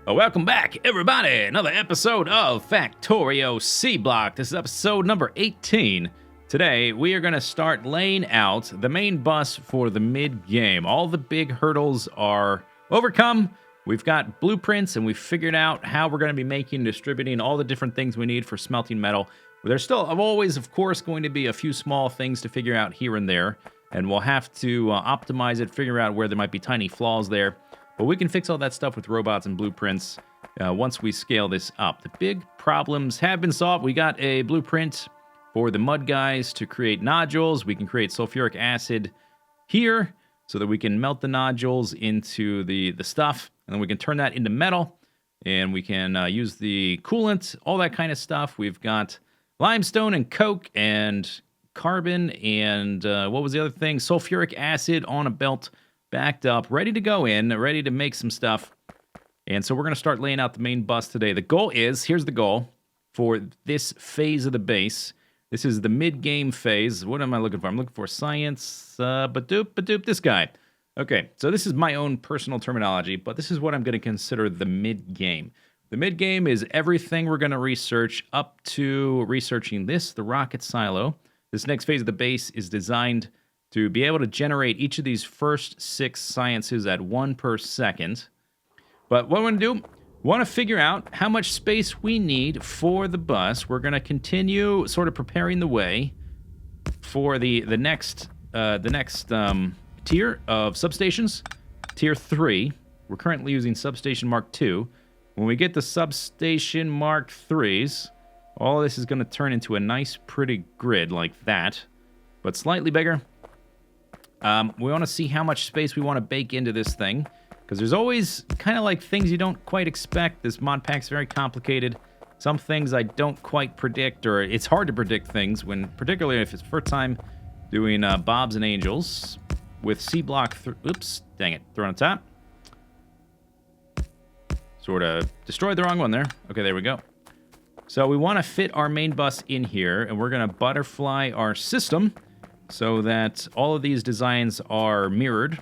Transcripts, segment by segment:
Welcome back, everybody. Another episode of Factorio C Block. This is episode number 18. Today, we are going to start laying out the main bus for the mid-game. All the big hurdles are overcome. We've got blueprints, and we've figured out how we're going to be making and distributing all the different things we need for smelting metal. There's still always, of course, going to be a few small things to figure out here and there, and we'll have to optimize it, figure out where there might be tiny flaws there. But we can fix all that stuff with robots and blueprints once we scale this up. The big problems have been solved. We got a blueprint for the mud guys to create nodules. We can create sulfuric acid here so that we can melt the nodules into the stuff. And then we can turn that into metal. And we can use the coolant, all that kind of stuff. We've got limestone and coke and carbon and what was the other thing? Sulfuric acid on a belt. Backed up, ready to go in, ready to make some stuff. And so we're going to start laying out the main bus today. The goal is, here's the goal for this phase of the base. This is the mid-game phase. What am I looking for? I'm looking for science, badoop, this guy. Okay, so this is my own personal terminology, but this is what I'm going to consider the mid-game. The mid-game is everything we're going to research up to researching this, the rocket silo. This next phase of the base is designed to be able to generate each of these first 6 sciences at 1 per second. But what I want to do, want to figure out how much space we need for the bus. We're going to continue sort of preparing the way for the next tier of substations, tier 3. We're currently using substation Mark 2. When we get the substation Mark 3s, all of this is going to turn into a nice, pretty grid like that, but slightly bigger. We want to see how much space we want to bake into this thing, because there's always kind of like things you don't quite expect. This mod pack's very complicated. Some things I don't quite predict, or it's hard to predict things, when particularly if it's first time doing Bobs and Angels with C block. Oops, dang it, throw on top. Sort of destroyed the wrong one there. Okay, there we go. So we want to fit our main bus in here, and we're going to butterfly our system so that all of these designs are mirrored.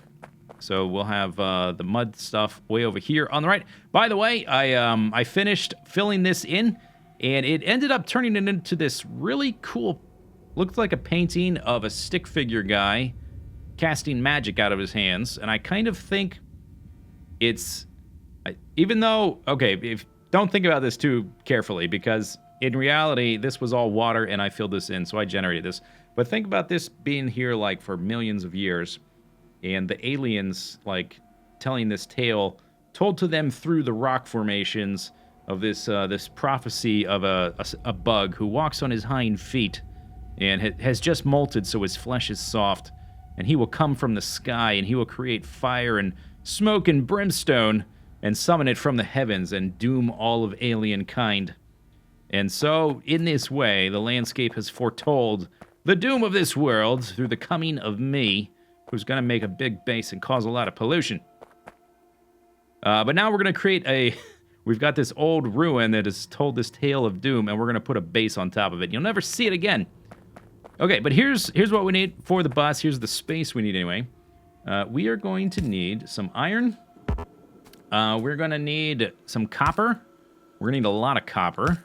So we'll have the mud stuff way over here on the right. By the way, I finished filling this in, and it ended up turning it into this really cool, looked like a painting of a stick figure guy casting magic out of his hands. And I kind of think it's, even though, okay, don't think about this too carefully, because in reality, this was all water and I filled this in, so I generated this. But think about this being here like for millions of years, and the aliens like telling this tale told to them through the rock formations of this this prophecy of a bug who walks on his hind feet and has just molted, so his flesh is soft, and he will come from the sky and he will create fire and smoke and brimstone and summon it from the heavens and doom all of alien kind. And so in this way, the landscape has foretold the doom of this world through the coming of me, who's going to make a big base and cause a lot of pollution. But now we're going to create we've got this old ruin that has told this tale of doom, and we're going to put a base on top of it. You'll never see it again. Okay, but here's what we need for the bus. Here's the space we need anyway. We are going to need some iron. We're going to need some copper. We're going to need a lot of copper.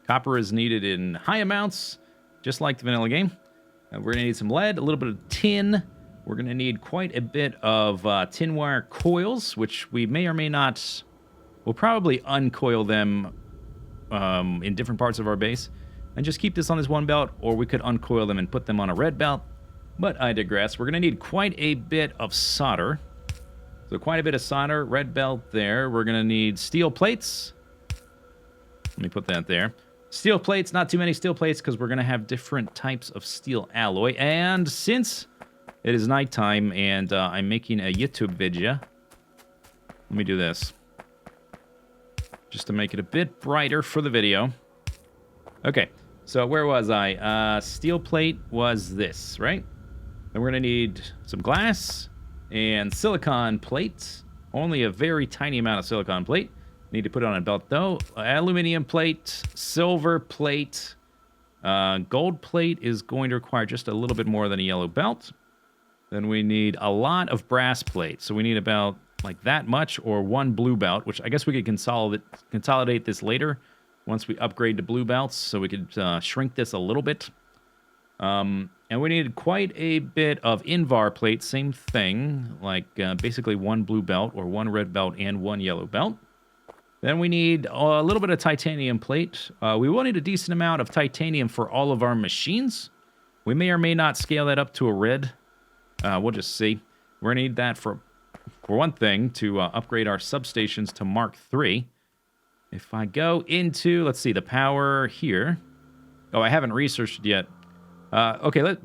Copper is needed in high amounts, just like the vanilla game. We're going to need some lead, a little bit of tin. We're going to need quite a bit of tin wire coils, which we may or may not... We'll probably uncoil them in different parts of our base and just keep this on this one belt, or we could uncoil them and put them on a red belt. But I digress. We're going to need quite a bit of solder. So quite a bit of solder, red belt there. We're going to need steel plates. Let me put that there. Steel plates, not too many steel plates, because we're going to have different types of steel alloy. And since it is nighttime and I'm making a YouTube video, let me do this, just to make it a bit brighter for the video. Okay, so where was I? Steel plate was this, right? Then we're going to need some glass and silicon plates. Only a very tiny amount of silicon plate. Need to put it on a belt though. Aluminum plate, silver plate, gold plate is going to require just a little bit more than a yellow belt. Then we need a lot of brass plate. So we need about like that much, or 1 blue belt, which I guess we could consolidate this later once we upgrade to blue belts, so we could shrink this a little bit. And we need quite a bit of Invar plate, same thing, like basically 1 blue belt or 1 red belt and 1 yellow belt. Then we need a little bit of titanium plate. We will need a decent amount of titanium for all of our machines. We may or may not scale that up to a red. We'll just see. We're going to need that for one thing, to upgrade our substations to Mark III. If I go into, let's see, the power here. Oh, I haven't researched it yet. Okay,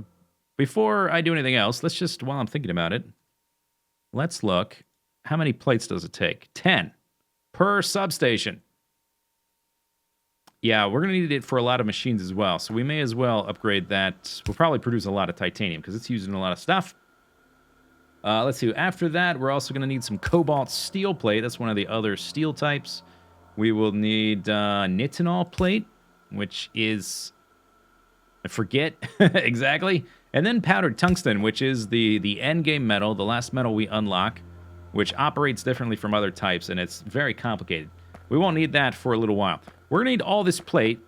before I do anything else, let's just, while I'm thinking about it, let's look. How many plates does it take? 10 per substation. Yeah, we're going to need it for a lot of machines as well, so we may as well upgrade that. We'll probably produce a lot of titanium because it's used in a lot of stuff. Let's see. After that, we're also going to need some cobalt steel plate. That's one of the other steel types. We will need nitinol plate, which is, I forget exactly. And then powdered tungsten, which is the end game metal, the last metal we unlock, which operates differently from other types, and it's very complicated. We won't need that for a little while. We're going to need all this plate,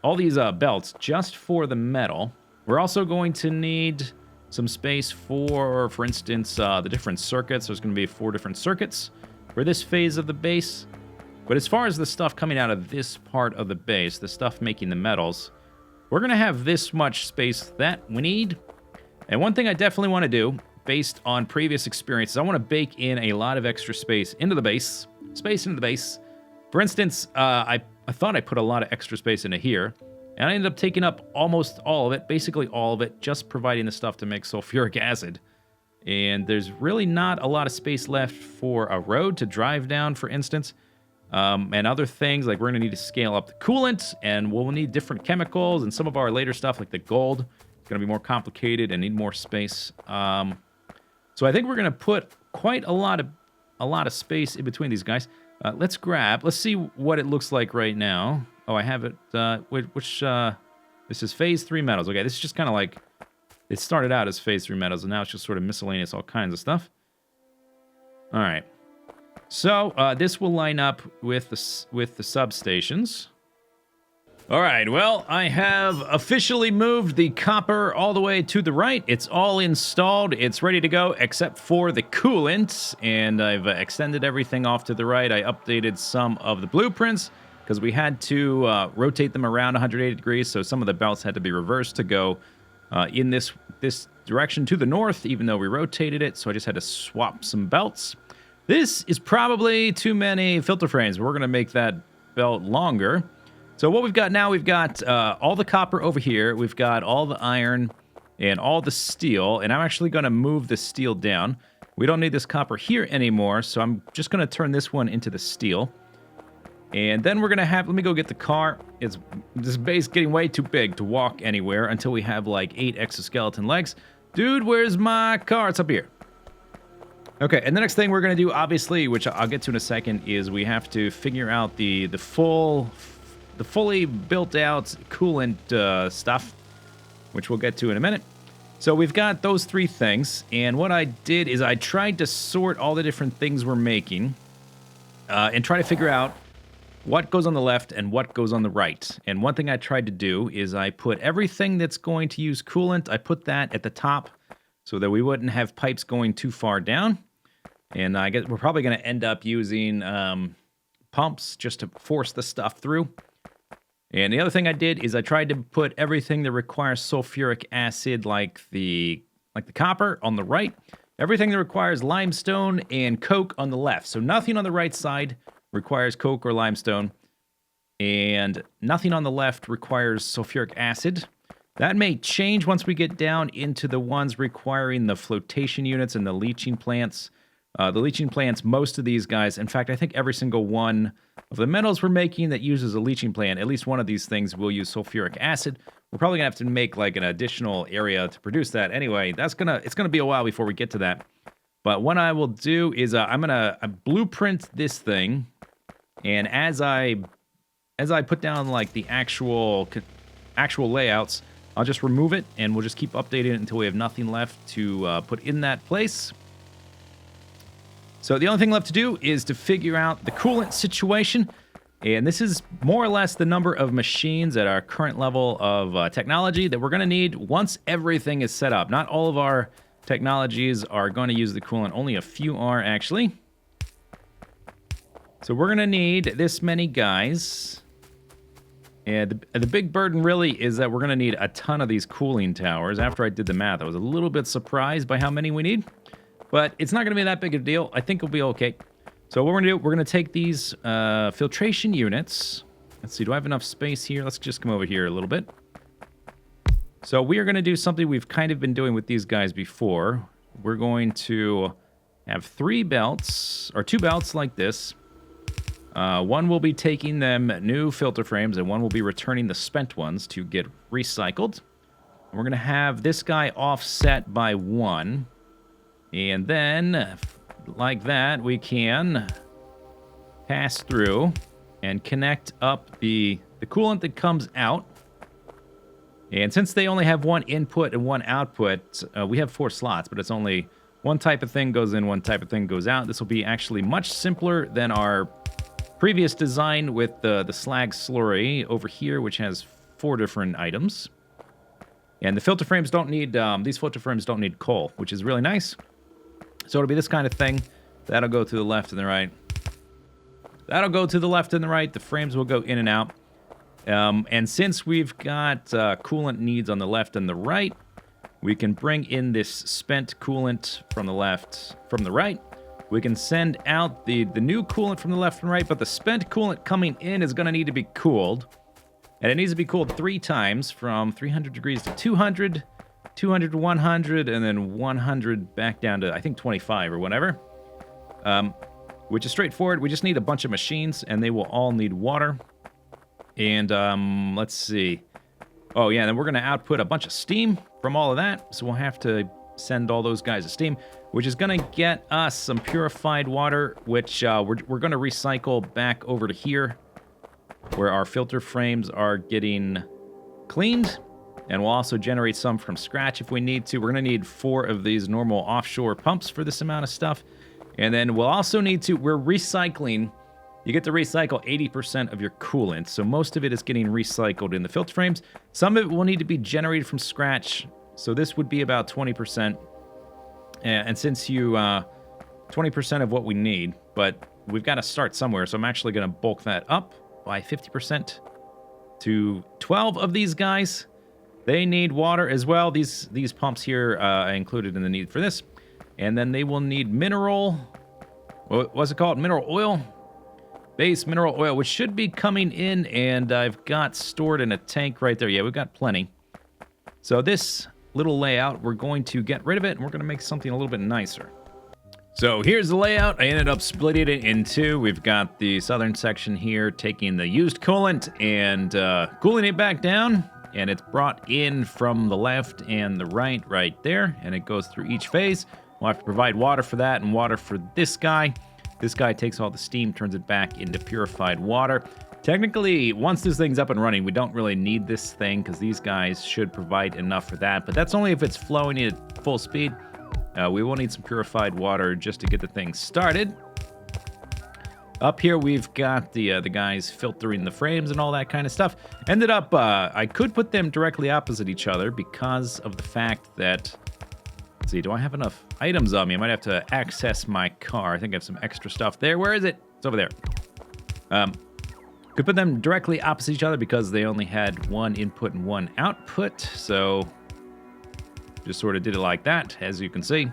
all these belts, just for the metal. We're also going to need some space for instance, the different circuits. There's going to be 4 different circuits for this phase of the base. But as far as the stuff coming out of this part of the base, the stuff making the metals, we're going to have this much space that we need. And one thing I definitely want to do, based on previous experiences, I want to bake in a lot of extra space into the base. For instance, I thought I put a lot of extra space into here, and I ended up taking up almost all of it, basically all of it, just providing the stuff to make sulfuric acid. And there's really not a lot of space left for a road to drive down, for instance. And other things, like we're going to need to scale up the coolant, and we'll need different chemicals, and some of our later stuff, like the gold, is going to be more complicated and need more space. So I think we're going to put quite a lot of space in between these guys. Let's see what it looks like right now. Oh, I have it, this is phase 3 metals. Okay, this is just kind of like, it started out as phase 3 metals, and now it's just sort of miscellaneous, all kinds of stuff. All right. So, this will line up with the substations. All right, well, I have officially moved the copper all the way to the right. It's all installed. It's ready to go, except for the coolant, and I've extended everything off to the right. I updated some of the blueprints, because we had to rotate them around 180 degrees, so some of the belts had to be reversed to go in this direction to the north, even though we rotated it, so I just had to swap some belts. This is probably too many filter frames. We're going to make that belt longer. So what we've got now, we've got all the copper over here. We've got all the iron and all the steel. And I'm actually going to move the steel down. We don't need this copper here anymore, so I'm just going to turn this one into the steel. And then we're going to have, let me go get the car. This base getting way too big to walk anywhere until we have like 8 exoskeleton legs. Dude, where's my car? It's up here. Okay, and the next thing we're going to do, obviously, which I'll get to in a second, is we have to figure out the fully built-out coolant stuff, which we'll get to in a minute. So we've got those 3 things, and what I did is I tried to sort all the different things we're making and try to figure out what goes on the left and what goes on the right. And one thing I tried to do is I put everything that's going to use coolant, I put that at the top so that we wouldn't have pipes going too far down. And I guess we're probably going to end up using pumps just to force the stuff through. And the other thing I did is I tried to put everything that requires sulfuric acid, like the copper, on the right. Everything that requires limestone and coke on the left. So nothing on the right side requires coke or limestone. And nothing on the left requires sulfuric acid. That may change once we get down into the ones requiring the flotation units and the leaching plants. The leaching plants, most of these guys, in fact, I think every single one of the metals we're making that uses a leaching plant, at least one of these things will use sulfuric acid. We're probably going to have to make like an additional area to produce that. Anyway, it's going to be a while before we get to that. But what I will do is I'm going to blueprint this thing, and as I put down like the actual layouts, I'll just remove it, and we'll just keep updating it until we have nothing left to put in that place. So the only thing left to do is to figure out the coolant situation. And this is more or less the number of machines at our current level of technology that we're going to need once everything is set up. Not all of our technologies are going to use the coolant. Only a few are, actually. So we're going to need this many guys. And the big burden really is that we're going to need a ton of these cooling towers. After I did the math, I was a little bit surprised by how many we need. But it's not going to be that big of a deal. I think it'll be okay. So what we're going to do, we're going to take these filtration units. Let's see, do I have enough space here? Let's just come over here a little bit. So we are going to do something we've kind of been doing with these guys before. We're going to have 3 belts, or 2 belts like this. One will be taking them new filter frames, and one will be returning the spent ones to get recycled. We're going to have this guy offset by 1. And then, like that, we can pass through and connect up the coolant that comes out. And since they only have 1 input and 1 output, we have 4 slots, but it's only one type of thing goes in, one type of thing goes out. This will be actually much simpler than our previous design with the slag slurry over here, which has 4 different items. And the filter frames don't need, these filter frames don't need coal, which is really nice. So it'll be this kind of thing. That'll go to the left and the right. That'll go to the left and the right. The frames will go in and out. And since we've got coolant needs on the left and the right, we can bring in this spent coolant from the left, from the right. We can send out the new coolant from the left and right, but the spent coolant coming in is going to need to be cooled. And it needs to be cooled 3 times, from 300 degrees to 200, 200 to 100, and then 100 back down to, I think, 25 or whatever. Which is straightforward. We just need a bunch of machines, and they will all need water. And let's see. Oh, yeah, then we're going to output a bunch of steam from all of that. So we'll have to send all those guys to steam, which is going to get us some purified water, which we're going to recycle back over to here, where our filter frames are getting cleaned. And we'll also generate some from scratch if we need to. We're going to need 4 of these normal offshore pumps for this amount of stuff. And then we'll also need to, we're recycling, you get to recycle 80% of your coolant. So most of it is getting recycled in the filter frames. Some of it will need to be generated from scratch. So this would be about 20%. And since you, 20% of what we need, but we've got to start somewhere. So I'm actually going to bulk that up by 50% to 12 of these guys. They need water as well. These pumps here are included in the need for this. And then they will need mineral, what's it called? Mineral oil? Base mineral oil, which should be coming in, and I've got stored in a tank right there. Yeah, we've got plenty. So this little layout, we're going to get rid of it, and we're going to make something a little bit nicer. So here's the layout. I ended up splitting it in 2. We've got the southern section here taking the used coolant and cooling it back down. And it's brought in from the left and the right there. And it goes through each phase. We'll have to provide water for that and water for this guy. This guy takes all the steam, turns it back into purified water. Technically, once this thing's up and running, we don't really need this thing because these guys should provide enough for that. But that's only if it's flowing at full speed. We will need some purified water just to get the thing started. Up here, we've got the guys filtering the frames and all that kind of stuff. Ended up, I could put them directly opposite each other because of the fact that, let's see, do I have enough items on me? I might have to access my car. I think I have some extra stuff there. Where is it? It's over there. Could put them directly opposite each other because they only had 1 input and 1 output. So just sort of did it like that, as you can see.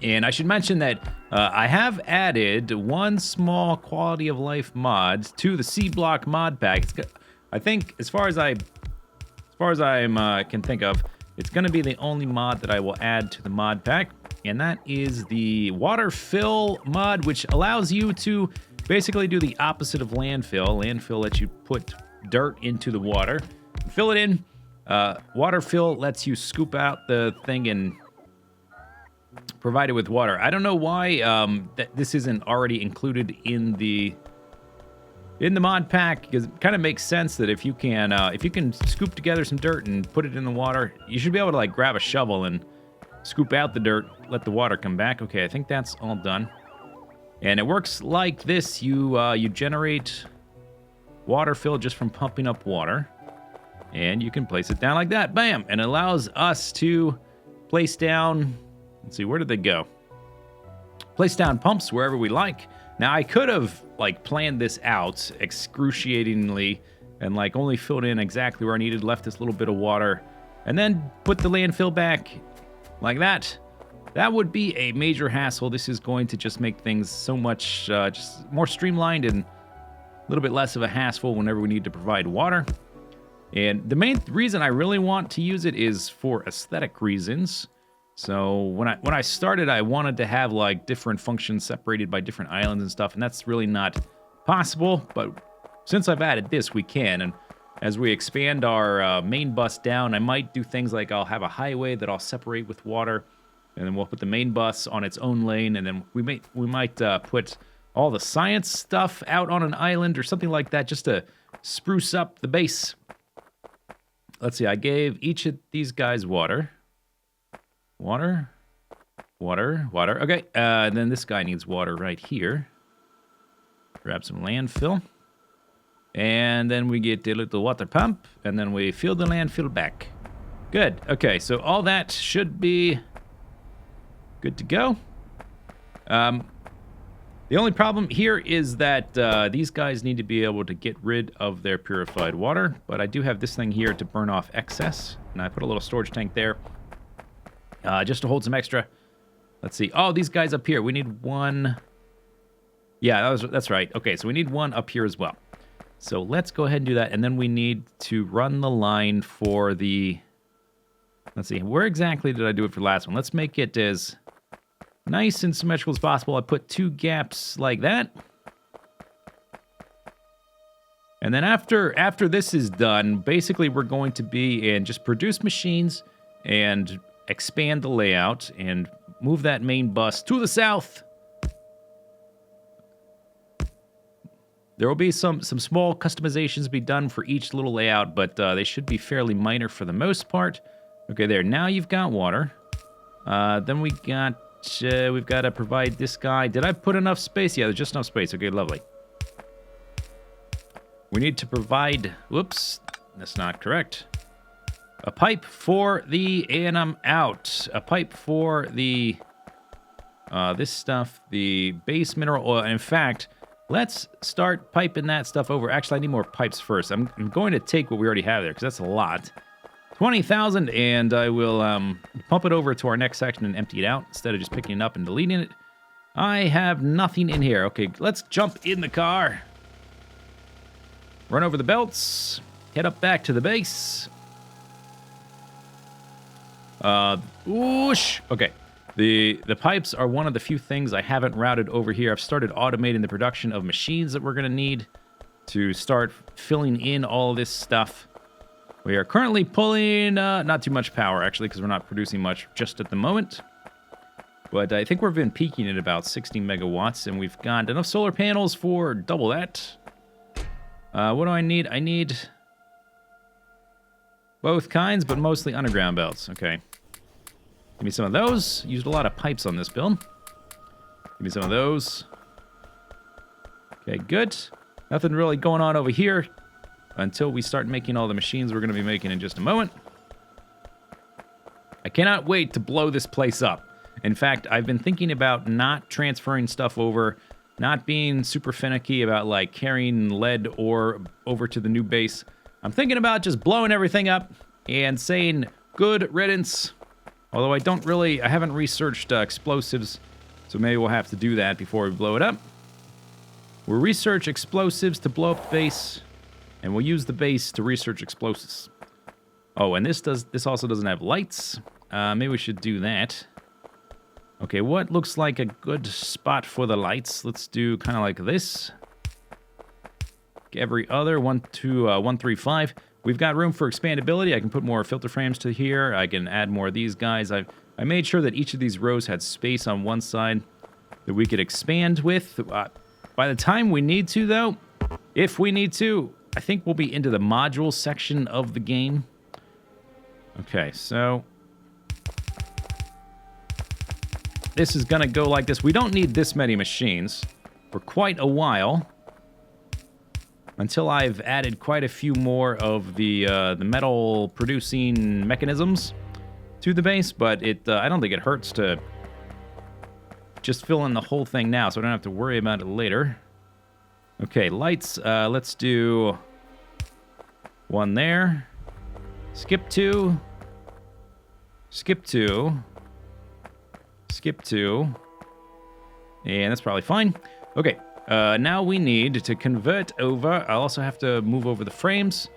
And I should mention that I have added 1 small quality of life mod to the C block mod pack. I think, as far as I can think of, it's going to be the only mod that I will add to the mod pack, and that is the Waterfill mod, which allows you to basically do the opposite of landfill. Landfill lets you put dirt into the water, fill it in. Waterfill lets you scoop out the thing and provide it with water. I don't know why this isn't already included in the mod pack, because it kind of makes sense that if you can scoop together some dirt and put it in the water, you should be able to like grab a shovel and scoop out the dirt, let the water come back. Okay, I think that's all done. And it works like this. You generate waterfill just from pumping up water. And you can place it down like that. Bam! And it allows us to place down... Let's see, where did they go? Place down pumps wherever we like. Now, I could have, like, planned this out excruciatingly and, like, only filled in exactly where I needed, left this little bit of water, and then put the landfill back like that. That would be a major hassle. This is going to just make things so much just more streamlined and a little bit less of a hassle whenever we need to provide water. And the main reason I really want to use it is for aesthetic reasons. So when I started, I wanted to have like different functions separated by different islands and stuff, and that's really not possible. But since I've added this, we can. And as we expand our main bus down, I might do things like I'll have a highway that I'll separate with water, and then we'll put the main bus on its own lane, and then we might put all the science stuff out on an island or something like that, just to spruce up the base. Let's see. I gave each of these guys water. Water. Okay, and then this guy needs water right here. Grab some landfill. And then we get a little water pump, and then we fill the landfill back. Good. Okay, so all that should be good to go. The only problem here is that these guys need to be able to get rid of their purified water, but I do have this thing here to burn off excess, and I put a little storage tank there. Just to hold some extra. Let's see. Oh, these guys up here. We need one. Yeah, that's right. Okay, so we need one up here as well. So let's go ahead and do that. And then we need to run the line for the... Let's see. Where exactly did I do it for the last one? Let's make it as nice and symmetrical as possible. I put 2 gaps like that. And then after this is done, basically we're going to be in just produce machines and expand the layout and move that main bus to the south. There will be some small customizations be done for each little layout, but they should be fairly minor for the most part. Okay, there. Now you've got water. Then we've got to provide this guy. Did I put enough space? Yeah, there's just enough space. Okay, lovely. We need to provide... Whoops, that's not correct. A pipe for the A&M out. A pipe for the this stuff, the base mineral oil. In fact, let's start piping that stuff over. Actually, I need more pipes first. I'm going to take what we already have there because that's a lot. 20,000, and I will pump it over to our next section and empty it out instead of just picking it up and deleting it. I have nothing in here. Okay, let's jump in the car. Run over the belts. Head up back to the base. Whoosh. Okay. The pipes are one of the few things I haven't routed over here. I've started automating the production of machines that we're going to need to start filling in all this stuff. We are currently pulling not too much power, actually, because we're not producing much just at the moment. But I think we've been peaking at about 60 megawatts, and we've got enough solar panels for double that. What do I need? I need both kinds, but mostly underground belts. Okay. Give me some of those. Used a lot of pipes on this build. Give me some of those. Okay, good. Nothing really going on over here until we start making all the machines we're going to be making in just a moment. I cannot wait to blow this place up. In fact, I've been thinking about not transferring stuff over, not being super finicky about like carrying lead ore over to the new base. I'm thinking about just blowing everything up and saying good riddance. Although I haven't researched explosives, so maybe we'll have to do that before we blow it up. We'll research explosives to blow up the base, and we'll use the base to research explosives. Oh, and this also doesn't have lights. Maybe we should do that. Okay, what looks like a good spot for the lights? Let's do kind of like this. Every other 1, 2, 1, 3, 5. We've got room for expandability. I can put more filter frames to here. I can add more of these guys. I made sure that each of these rows had space on one side that we could expand with. By the time we need to, though, if we need to, I think we'll be into the module section of the game. Okay, so this is going to go like this. We don't need this many machines for quite a while until I've added quite a few more of the metal-producing mechanisms to the base, but I don't think it hurts to just fill in the whole thing now, so I don't have to worry about it later. Okay, lights. Let's do one there. Skip 2. Skip 2. Skip 2. And that's probably fine. Okay, now we need to convert over. I'll also have to move over the frames.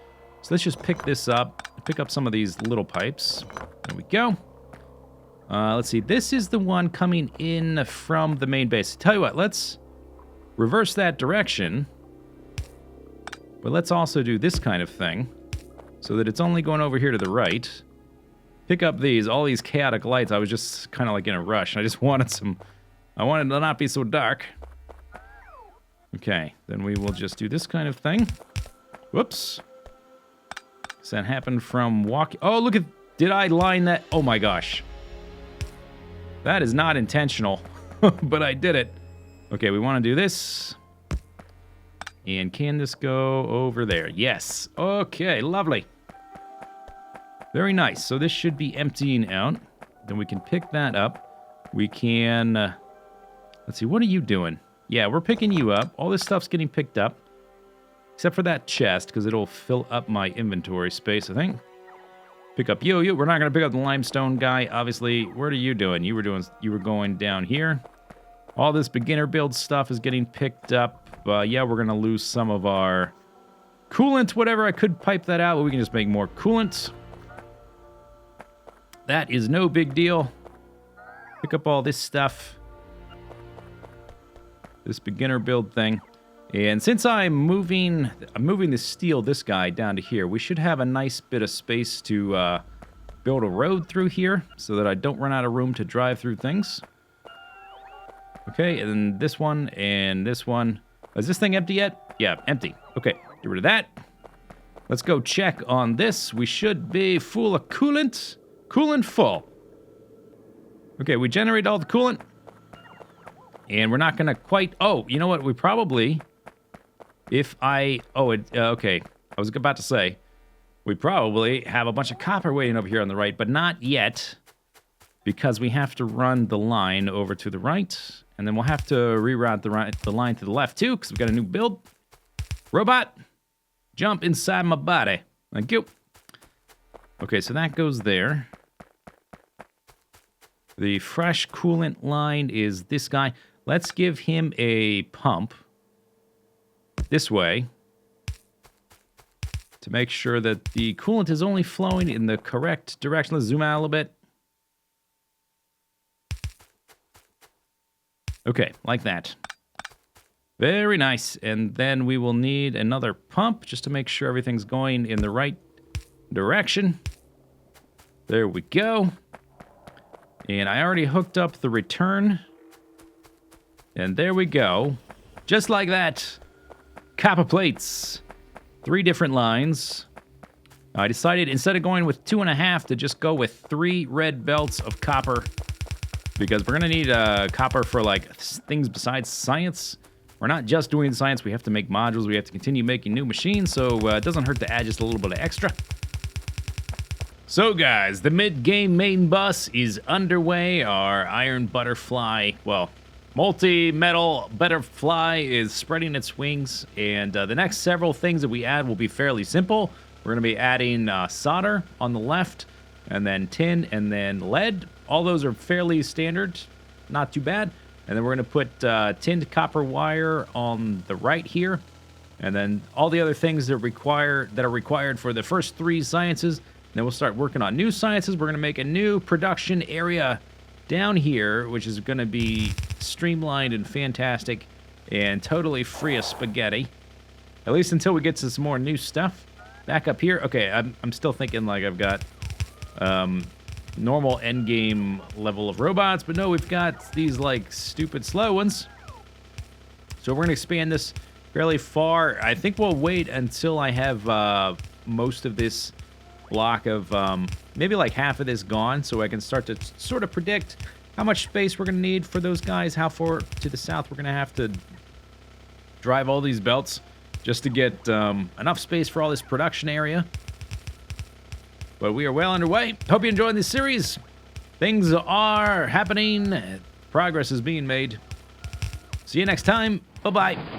So let's just pick this up. Pick up some of these little pipes. There we go. Let's see. This is the one coming in from the main base. Tell you what, let's reverse that direction. But let's also do this kind of thing so that it's only going over here to the right. Pick up all these chaotic lights. I was just kind of like in a rush. I just wanted I wanted to not be so dark. Okay, then we will just do this kind of thing. Whoops. Does that happen from walking? Oh, look at, did I line that? Oh my gosh. That is not intentional, but I did it. Okay, we want to do this. And can this go over there? Yes. Okay, lovely. Very nice. So this should be emptying out. Then we can pick that up. We can... let's see, what are you doing? Yeah, we're picking you up. All this stuff's getting picked up. Except for that chest, because it'll fill up my inventory space, I think. Pick up you. We're not going to pick up the limestone guy, obviously. What are you doing? You were going down here. All this beginner build stuff is getting picked up. Yeah, we're going to lose some of our coolant, whatever. I could pipe that out, but we can just make more coolant. That is no big deal. Pick up all this stuff. This beginner build thing. And since I'm moving the steel, this guy, down to here, we should have a nice bit of space to build a road through here so that I don't run out of room to drive through things. Okay, and then this one and this one. Is this thing empty yet? Yeah, empty. Okay, get rid of that. Let's go check on this. We should be full of coolant. Coolant full. Okay, we generated all the coolant. And we're not going to quite... Oh, you know what? We probably... okay. I was about to say, we probably have a bunch of copper waiting over here on the right, but not yet, because we have to run the line over to the right, and then we'll have to reroute the line to the left, too, because we've got a new build. Robot, jump inside my body. Thank you. Okay, so that goes there. The fresh coolant line is this guy. Let's give him a pump this way to make sure that the coolant is only flowing in the correct direction. Let's zoom out a little bit. Okay, like that. Very nice. And then we will need another pump just to make sure everything's going in the right direction. There we go. And I already hooked up the return. And there we go. Just like that. Copper plates. 3 different lines. I decided instead of going with 2.5 to just go with 3 red belts of copper. Because we're going to need copper for like things besides science. We're not just doing science. We have to make modules. We have to continue making new machines. So it doesn't hurt to add just a little bit of extra. So guys, the mid-game main bus is underway. Our iron butterfly, well, multi-metal butterfly is spreading its wings. And the next several things that we add will be fairly simple. We're going to be adding solder on the left, and then tin, and then lead. All those are fairly standard, not too bad. And then we're going to put tinned copper wire on the right here. And then all the other things that are required for the first 3 sciences. Then we'll start working on new sciences. We're going to make a new production area down here, which is going to be streamlined and fantastic and totally free of spaghetti. At least until we get to some more new stuff. Back up here. Okay, I'm still thinking like I've got normal endgame level of robots, but no, we've got these like stupid slow ones. So we're going to expand this fairly far. I think we'll wait until I have most of this block of maybe like half of this gone, so I can start to sort of predict how much space we're going to need for those guys, how far to the south we're going to have to drive all these belts just to get enough space for all this production area. But we are well underway. Hope you enjoyed this series. Things are happening. Progress is being made. See you next time. Bye-bye.